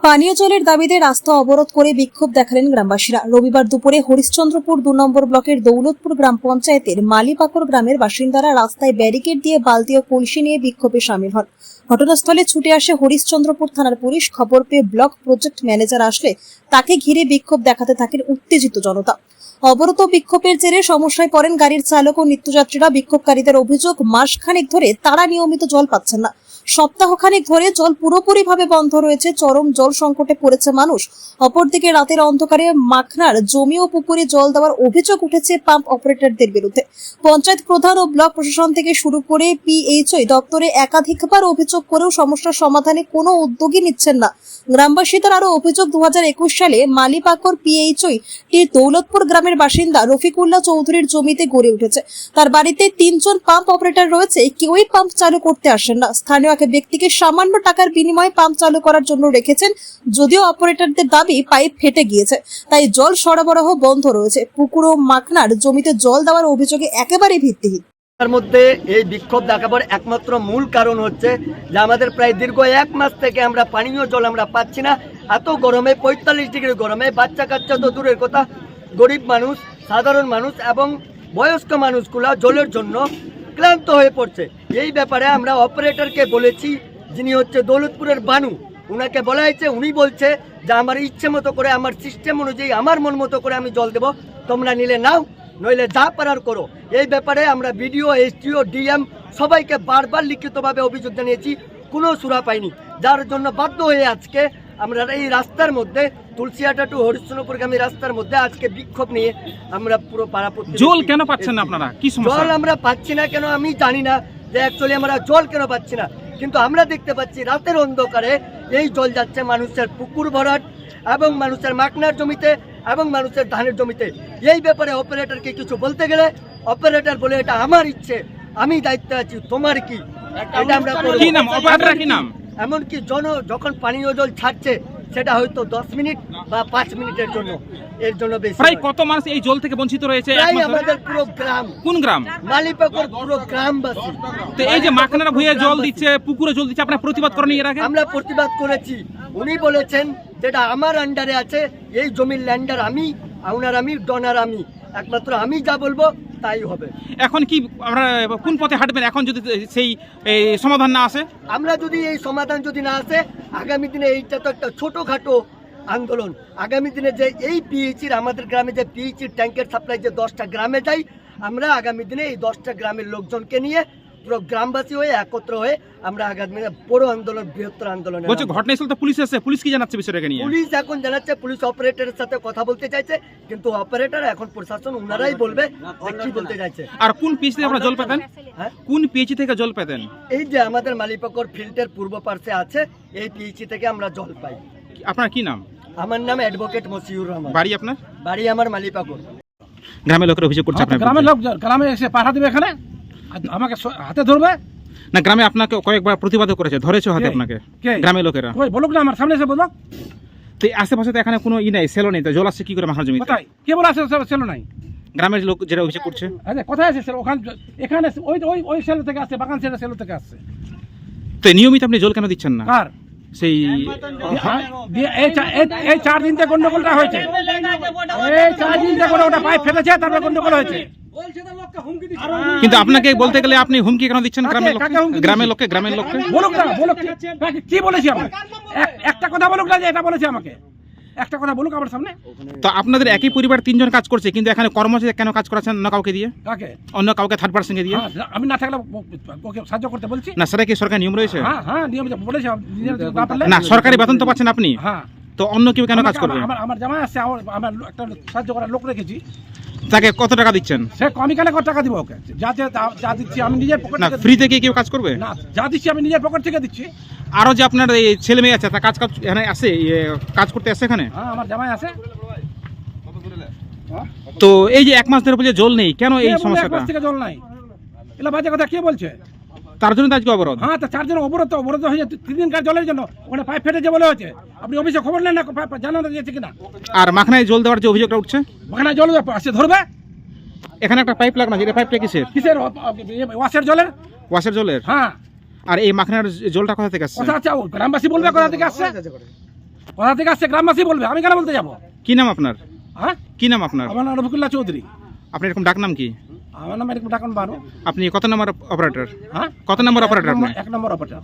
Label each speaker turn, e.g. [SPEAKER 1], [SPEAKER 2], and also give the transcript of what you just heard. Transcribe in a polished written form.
[SPEAKER 1] পানীয় জলের দাবিতে রাস্তা অবরোধ করে বিক্ষোভ দেখালেন গ্রামবাসীরা। রবিবার দুপুরে হরিশ্চন্দ্রপুর 2 নম্বর ব্লকের দৌলতপুর গ্রাম পঞ্চায়েতের মালিপাকর গ্রামের বাসিন্দারা রাস্তায় ব্যারিকেড দিয়ে বালতি ও কলসি নিয়ে বিক্ষোভে সামিল হন। ঘটনাস্থলে ছুটে আসে হরিশ্চন্দ্রপুর থানার পুলিশ। খবর পেয়ে ব্লক প্রজেক্ট ম্যানেজার আসলে তাকে ঘিরে বিক্ষোভ দেখাতে থাকেন উত্তেজিত জনতা। অবরোধ বিক্ষোভের জেরে সমস্যায় পড়েন গাড়ির চালক ও নিত্যযাত্রীরা। বিক্ষোভকারীদের অভিযোগ, মাসখানেক ধরে তারা নিয়মিত জল পাচ্ছেন না। সপ্তাহখানেক ধরে জল পুরোপুরিভাবে বন্ধ রয়েছে। চরম জল সংকটে পড়েছে মানুষ। অপরদিকে রাতের অন্ধকারে মাখনার জমি ও পুকুরে জল দেওয়ার অভিযোগ উঠেছে পাম্প অপারেটরদের বিরুদ্ধে। পঞ্চায়েত প্রধান ও ব্লক প্রশাসন থেকে শুরু করে পিএইচই দপ্তরে একাধিকবার অভিযোগ করেও সমস্যার সমাধানে কোনো উদ্যোগই নিচ্ছেন না গ্রামবাসীদের। আরও অভিযোগ, 2021 সালে মালিপাকর পিএইচই দৌলতপুর গ্রামের বাসিন্দা রফিকুল্লাহ চৌধুরীর জমিতে গড়ে উঠেছে। তার বাড়িতে 3 জন পাম্প অপারেটর রয়েছে, কেউই পাম্প চালু করতে আসেন না। স্থানীয় এক ব্যক্তিকে সামান্য টাকার বিনিময়ে পাম্প চালু করার জন্য রেখেছেন, যদিও অপারেটরদের দাবি পাইপ ফেটে গিয়েছে, তাই জল সরবরাহ বন্ধ রয়েছে। পুকুর ও মাখনার জমিতে জল দেওয়ার অভিযোগে একেবারেই ভিত্তিহীন।
[SPEAKER 2] তার মধ্যে এই বিক্ষোভ দেখাবার একমাত্র মূল কারণ হচ্ছে যে আমাদের প্রায় দীর্ঘ 1 মাস থেকে আমরা পানীয় জল আমরা পাচ্ছি না। এত গরমে, 45 ডিগ্রি গরমে, বাচ্চা কাচ্চা তো দূরের কথা, গরিব মানুষ, সাধারণ মানুষ এবং বয়স্ক মানুষগুলো জলের জন্য ক্লান্ত হয়ে পড়ছে। এই ব্যাপারে আমরা অপারেটরকে বলেছি, যিনি হচ্ছে দৌলতপুরের বানু, উনাকে বলা হয়েছে। উনি বলছে যে আমার ইচ্ছে মতো করে, আমার সিস্টেম অনুযায়ী, আমার মন মতো করে আমি জল দেবো, তোমরা নিলে নাও, নইলে যা পারার করো। এই ব্যাপারে আমরা বিডিও, এসডিও, ডিএম সবাইকে বারবার লিখিতভাবে অভিযোগ জানিয়েছি, কোনো সুরা পাইনি। যার জন্য বাধ্য হয়ে আজকে আমরা এই রাস্তার মধ্যে, তুলসিয়াটা টু হরিশ্চন্দ্রপুরগামী রাস্তার মধ্যে আজকে বিক্ষোভ নিয়ে আমরা পুরো পাড়া পড়ছি।
[SPEAKER 3] জল কেন পাচ্ছেন না আপনারা? কি সমস্যা?
[SPEAKER 2] জল আমরা পাচ্ছি না কেন আমি জানি না, যে অ্যাকচুয়ালি আমরা জল কেন পাচ্ছি না, কিন্তু আমরা দেখতে পাচ্ছি রাতের অন্ধকারে এই জল যাচ্ছে মানুষের পুকুর ভরাট এবং মানুষের মাখনার জমিতে এবং মানুষের ধানের জমিতে। এই ব্যাপারে অপারেটরকে কিছু বলতে গেলে অপারেটর বলে এটা আমার ইচ্ছে, আমি দায়িত্বে আছি, তোমার কি? এটা আমরা
[SPEAKER 3] কি নাম অপারেটর? কি নাম?
[SPEAKER 2] এমনকি যখন পানীয় জল ছাড়ছে সেটা হয়তো 10 মিনিট বা 5 মিনিটের জন্য, এর জন্য বেশি।
[SPEAKER 3] প্রায় কত মানুষ এই জল থেকে বঞ্চিত রয়েছে?
[SPEAKER 2] আমাদের পুরো গ্রাম।
[SPEAKER 3] কোন গ্রাম?
[SPEAKER 2] মালিপাকর পুরো গ্রামবাসী।
[SPEAKER 3] তো এই যে মাখনারা ভুঁইয়া জল দিচ্ছে, পুকুরে জল দিচ্ছে, আপনারা প্রতিবাদ করেন এর আগে?
[SPEAKER 2] আমরা প্রতিবাদ করেছি। উনি বলেছেন যেটা আমার আন্ডারে আছে, এই জমির ল্যান্ডার আমি, ওনার আমি, ডনার আমি, একমাত্র আমি যা বলবো তাই হবে।
[SPEAKER 3] এখন কি আমরা কোন পথে হাঁটবেন এখন যদি সেই সমাধান না আসে?
[SPEAKER 2] আমরা যদি এই সমাধান যদি না আসে, আগামী দিনে এইটা তো একটা ছোটখাটো আন্দোলন। আগামী দিনে যে এই পিএইচির, আমাদের গ্রামে যে পিএইচির ট্যাঙ্কের সাপ্লাই যে 10টা গ্রামে যায়, আমরা আগামী দিনে এই 10টা গ্রামের লোকজনকে নিয়ে পুরো গ্রামবাসী হয়ে একত্র হয়ে আমরা আগামী দিনে বড় আন্দোলন, বৃহত্তর আন্দোলন।
[SPEAKER 3] বলছে ঘটনাস্থলে তো পুলিশ এসেছে, পুলিশ কি জানাচ্ছে বিষয়টাকে নিয়ে?
[SPEAKER 2] পুলিশ এখন জানাচ্ছে, পুলিশ অপারেটরের সাথে কথা বলতে চাইছে, কিন্তু অপারেটর এখন প্রশাসন ওনারাই বলবে কি বলতে চাইছে।
[SPEAKER 3] আর কোন পিএইচি থেকে আপনারা জল পেতেন? কোন পিএইচি থেকে জল পেতেন?
[SPEAKER 2] এই যে আমাদের মালিপাকর ফিল্ডের পূর্ব পার্শ্বে আছে, এই পিএইচি থেকে আমরা জল পাই।
[SPEAKER 3] আপনার কি নাম?
[SPEAKER 2] আমার নাম অ্যাডভোকেট মসিউর রহমান।
[SPEAKER 3] বাড়ি আপনার?
[SPEAKER 2] বাড়ি আমার মালিপাকর।
[SPEAKER 3] গ্রামের লোকের অভিযোগ করছে আপনার?
[SPEAKER 4] গ্রামের লোক গ্রামে এসে পাঠা দেবে, এখানে আমাকে হাতে ধরবে
[SPEAKER 3] না? গ্রামে আপনাকে কয়েকবার প্রতিবাদ করেছে, ধরেছে হাতে আপনাকে গ্রামের লোকেরা?
[SPEAKER 4] ওই বলুক না, আমার সামনে এসে বলুক।
[SPEAKER 3] তো আশেপাশে তো এখানে কোনো ই নাই, সেলো নেই, তো জল আসছে কি করে মাখার জমি?
[SPEAKER 4] কোথায় কে বলে আসে ছিল নাই?
[SPEAKER 3] গ্রামের লোক যেটা অভিযোগ করছে।
[SPEAKER 4] আচ্ছা, কোথায় আছে সেলো? ওখানে, এখানে ওই ওই ওই সেলো থেকে আসছে, বাগান সেলো থেকে আসছে।
[SPEAKER 3] তো নিয়মিত আপনি জল কেন দিচ্ছেন না?
[SPEAKER 4] কার?
[SPEAKER 3] সেই
[SPEAKER 4] এই 4 দিন থেকে গন্ডগোলটা হয়েছে। এই 4 দিন থেকে ওটা পাইপ ফেটেছে, তারপরে গন্ডগোল হয়েছে।
[SPEAKER 3] কিন্তু আপনাকে বলতে গেলে আপনি হুমকি কেন দিচ্ছেন গ্রামের লোককে? গ্রামের লোককে
[SPEAKER 4] বলুক না, বলুক কি বলেছি আমি। একটা কথা বলুক না যে এটা বলেছে আমাকে, একটা কথা বলুক আমার সামনে।
[SPEAKER 3] তো আপনাদের একই পরিবার 3 জন কাজ করছে, কিন্তু এখানে কর্মচারী কেন কাজ করাচ্ছেন অন্য কাউকে দিয়ে?
[SPEAKER 4] কাকে?
[SPEAKER 3] অন্য কাউকে থার্ড পার্সনকে দিয়ে?
[SPEAKER 4] আমি না থাকলে ওকে সাহায্য করতে বলছি
[SPEAKER 3] না, সেটা কি সরকারি নিয়ম রয়েছে?
[SPEAKER 4] হ্যাঁ নিয়ম বলেছে।
[SPEAKER 3] না, সরকারি বেতন তো পাচ্ছেন আপনি,
[SPEAKER 4] হ্যাঁ,
[SPEAKER 3] তো অন্য কেউ কেন কাজ করবে?
[SPEAKER 4] আমার জামাই আছে, আমার একটা সাহায্য করার লোক রেখেছি।
[SPEAKER 3] তাকে কত টাকা দিচ্ছেন?
[SPEAKER 4] সে আমি কেন কত টাকা দিব ওকে? যা দিচ্ছি আমি নিজের পকেট
[SPEAKER 3] না,
[SPEAKER 4] থেকে।
[SPEAKER 3] ফ্রি থেকে কেউ কাজ করবে
[SPEAKER 4] না, যা দিচ্ছি আমি নিজের পকেট থেকে দিচ্ছি।
[SPEAKER 3] আরো যে আপনার এই ছেলে মেয়ে আছে, তা কাজ এখানে আসে, কাজ করতে আসে এখানে?
[SPEAKER 4] হ্যাঁ, আমার জামাই আছে।
[SPEAKER 3] তো এই যে 1 মাস ধরে বলছে জল নেই, কেন এই সমস্যাটা?
[SPEAKER 4] 1 মাস থেকে জল নাই, এলা বাজে কথা কে বলছে?
[SPEAKER 3] তার জন্য তো আজকে অবরোধ।
[SPEAKER 4] হ্যাঁ, তো 4 জন অবরোধ হয়েছে 3 দিনকার জলের জন্য। ওখানে পাইপ ফেটেছে বলে হয়েছে। আপনি অফিসে খবর নেন না, জানানো গিয়েছে কিনা?
[SPEAKER 3] আর মাখনায় জল দেওয়ার যে অভিযোগটা উঠছে,
[SPEAKER 4] ওখানে জল আসে ধরবে।
[SPEAKER 3] এখানে একটা পাইপ লাগানো, এটা পাইপটা কিসের?
[SPEAKER 4] ওয়াশের জলের।
[SPEAKER 3] ওয়াশের জলের?
[SPEAKER 4] হ্যাঁ।
[SPEAKER 3] আর এই মাখনার জলটা কোথা থেকে আসছে?
[SPEAKER 4] কোথা আছে? গ্রামবাসী বলবে কোথা থেকে আসছে। কোথা থেকে আসছে গ্রামবাসী বলবে, আমি কেন বলতে যাবো?
[SPEAKER 3] কি নাম আপনার?
[SPEAKER 4] হ্যাঁ,
[SPEAKER 3] কি নাম আপনার?
[SPEAKER 4] আমার নাম রফিকুল্লাহ চৌধুরী।
[SPEAKER 3] আপনার এরকম ডাক নাম কি?
[SPEAKER 4] আমার নাম এরকম ডাকুন বারো।
[SPEAKER 3] আপনি কত নম্বর অপারেটর?
[SPEAKER 4] হ্যাঁ,
[SPEAKER 3] কত নম্বর অপারেটর আপনি?
[SPEAKER 4] 1 নম্বর অপারেটর।